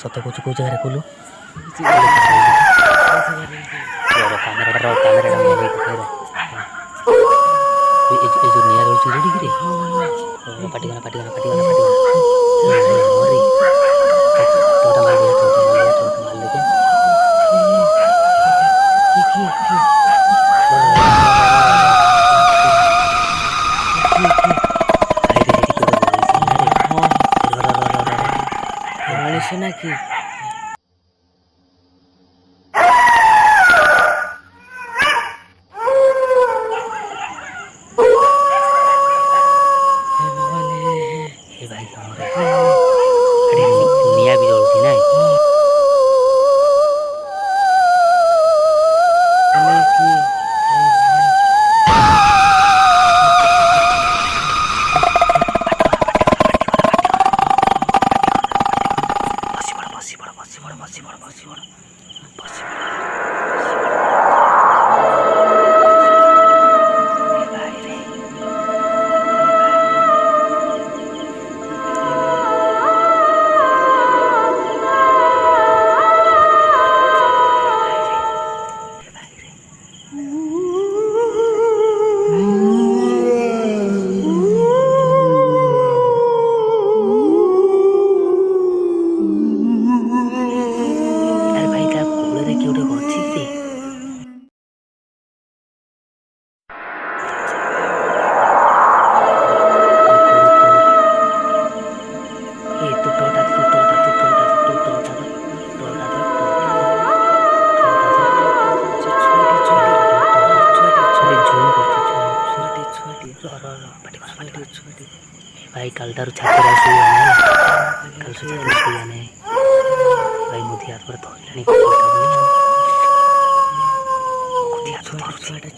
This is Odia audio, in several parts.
ସତ କହୁଛୁ କୋଉ ଜାଗାରେ କଲୁ ଯୋଉ ନିଆଁ ରହୁଛି ଯୋଉଠିକିରେ ପାଟିଗଲା ମଣିଷ ନା କି ନିଆଁ ବି ଜଳୁଛି ନାଇଁ भाई कल तारू छाती कल छाती भाई मुझे हाथ पर धरलानी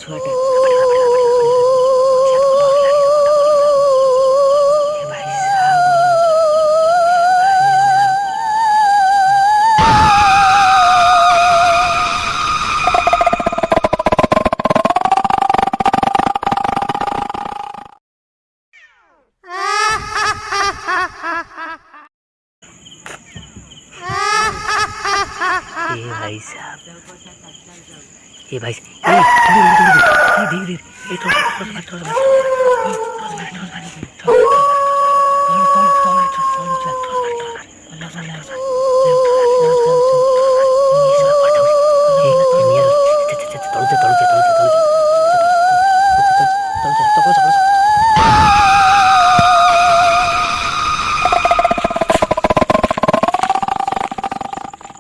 छुआटा भाई साहब ये भाई